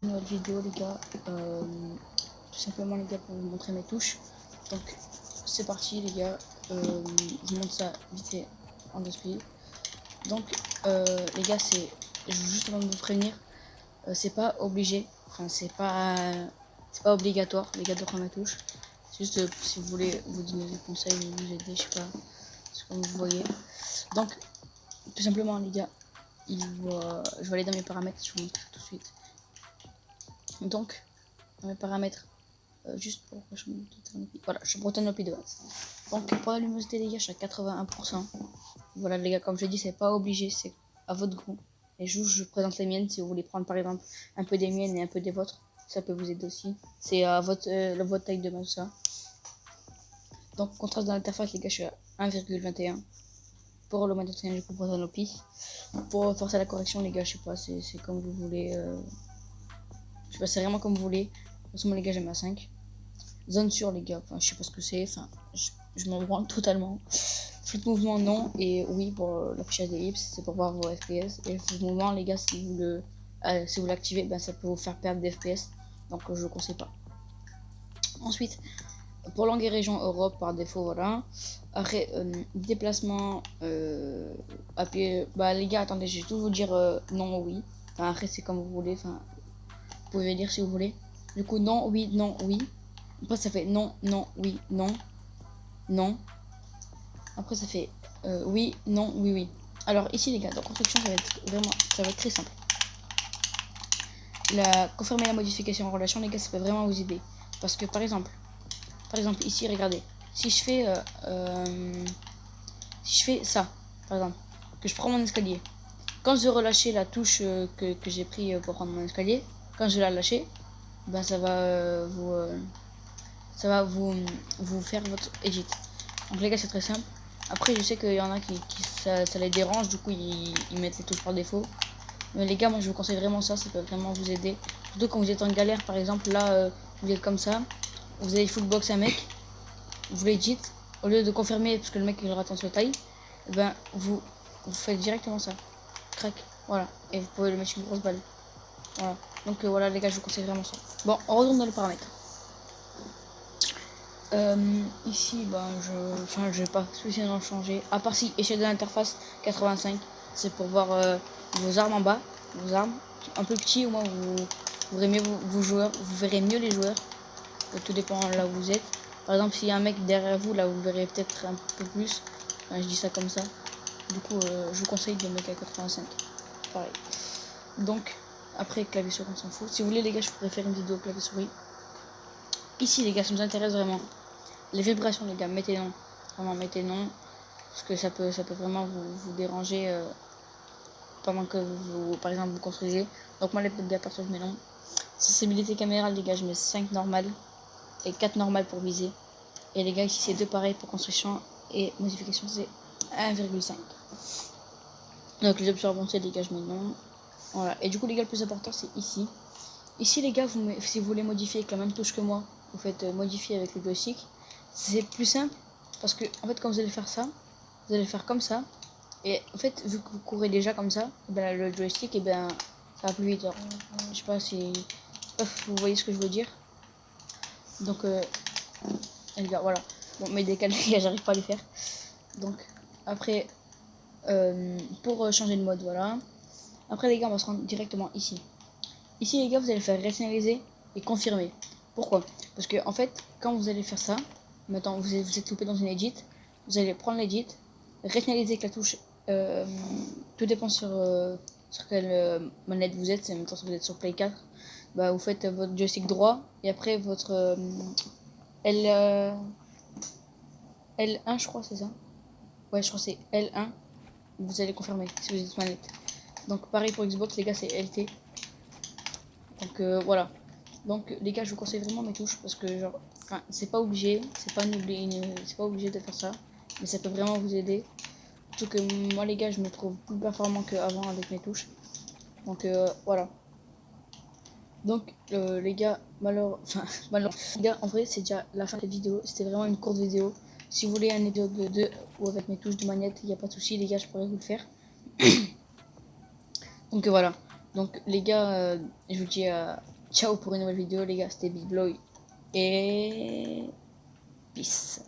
Une nouvelle vidéo les gars, tout simplement les gars pour vous montrer mes touches. Donc c'est parti les gars, je montre ça vite fait en 2 speed. Donc les gars, c'est juste avant de vous prévenir, c'est pas obligé, enfin c'est pas obligatoire les gars de prendre mes touches. C'est juste si vous voulez vous donner des conseils ou vous aider, je sais pas, c'est comme vous voyez. Donc tout simplement les gars, je vais aller dans mes paramètres, je vous montre tout de suite. Donc dans mes paramètres, juste pour que je me voilà, je bretonne le de base. Donc pour la luminosité les gars, je suis à 81%. Voilà les gars, comme je dis, c'est pas obligé, c'est à votre goût. Et je présente les miennes. Si vous voulez prendre par exemple un peu des miennes et un peu des vôtres, ça peut vous aider aussi. C'est à votre taille de main, ça. Donc contraste dans l'interface les gars, je suis à 1,21. Pour le mode je vous présente au pis. Pour forcer la correction les gars, je sais pas, c'est comme vous voulez. Je sais pas, c'est vraiment comme vous voulez. Forcément les gars, j'aime à 5. Zone sur les gars, enfin je sais pas ce que c'est, enfin je m'en branle totalement. Flux de mouvement non, et oui pour l'affichage des ellipses, c'est pour voir vos FPS. Et le flux de mouvement les gars, si vous l'activez, ben ça peut vous faire perdre des FPS, donc je le conseille pas. Ensuite, pour langue et région Europe par défaut, voilà. Après déplacement, appuyez, bah les gars attendez, je vais tout vous dire non oui. Enfin après c'est comme vous voulez, enfin vous pouvez dire si vous voulez. Du coup non, oui, non, oui. Après ça fait non, non, oui, non, non. Après ça fait oui, non, oui, oui. Alors ici les gars, dans construction ça va être très simple. Confirmer la modification en relation les gars, ça peut vraiment vous aider. Parce que par exemple ici regardez, si je fais ça, par exemple, que je prends mon escalier, quand je relâcher la touche que j'ai pris pour prendre mon escalier, quand je vais la lâcher, ben ça va vous faire votre edit. Donc les gars, c'est très simple. Après je sais qu'il y en a qui ça les dérange, du coup ils mettent les touches par défaut. Mais les gars, moi je vous conseille vraiment ça peut vraiment vous aider. Surtout quand vous êtes en galère, par exemple là vous êtes comme ça, vous avez fullbox un mec, vous l'edit, au lieu de confirmer parce que le mec il aura sur taille, ben vous faites directement ça. Crac, voilà. Et vous pouvez le mettre une grosse balle. Voilà. Donc voilà les gars, je vous conseille vraiment ça. Bon, on retourne dans les paramètres. Ici, ben, je vais pas spécialement changer. À part si échelle de l'interface 85, c'est pour voir vos armes en bas, vos armes. Un peu petit, au moins vous verrez mieux vos joueurs, vous verrez mieux les joueurs. Tout dépend là où vous êtes. Par exemple, s'il y a un mec derrière vous, là vous verrez peut-être un peu plus. Enfin, je dis ça comme ça. Du coup, je vous conseille de mettre à 85. Pareil. Donc, après clavier souris, on s'en fout. Si vous voulez, les gars, je pourrais faire une vidéo clavier souris. Ici, les gars, ça nous intéresse vraiment. Les vibrations les gars, mettez non, vraiment mettez non, parce que ça peut vraiment vous déranger pendant que vous par exemple vous construisez. Donc moi les petites gars perso je mets non. Sensibilité caméra les gars, je mets 5 normal et 4 normal pour viser. Et les gars, ici c'est 2 pareil pour construction, et modification c'est 1,5. Donc les options avancées les gars, je mets non. Voilà, et du coup les gars, le plus important c'est ici. Ici les gars, si vous voulez modifier avec la même touche que moi, vous faites modifier avec le joystick. C'est plus simple parce que en fait quand vous allez faire ça, vous allez faire comme ça, et en fait vu que vous courez déjà comme ça, ben, le joystick et ben ça va plus vite. Alors, je sais pas si vous voyez ce que je veux dire. Donc les gars, voilà. Bon, mais décalé, j'arrive pas à les faire. Donc après pour changer de mode, voilà. Après les gars, on va se rendre directement ici. Ici les gars, vous allez faire rationaliser et confirmer. Pourquoi? Parce que en fait quand vous allez faire ça, maintenant vous êtes loupé dans une edit, vous allez prendre l'edit, rationaliser avec la touche, tout dépend sur quelle manette vous êtes. Maintenant si vous êtes sur Play 4, bah, vous faites votre joystick droit et après votre L1 je crois, c'est ça. Ouais, je crois que c'est L1, vous allez confirmer si vous êtes manette. Donc pareil pour Xbox les gars, c'est LT. Donc voilà. Donc les gars, je vous conseille vraiment mes touches parce que genre, enfin, c'est pas obligé, c'est pas obligé de faire ça, mais ça peut vraiment vous aider. Surtout que moi les gars, je me trouve plus performant qu'avant avec mes touches. Donc voilà. Donc les gars, les gars, en vrai c'est déjà la fin de la vidéo. C'était vraiment une courte vidéo. Si vous voulez un épisode de 2 ou avec mes touches de manette, il n'y a pas de souci les gars, je pourrais vous le faire. Donc voilà. Donc les gars, je vous dis ciao pour une nouvelle vidéo les gars, c'était Big Bloy et peace.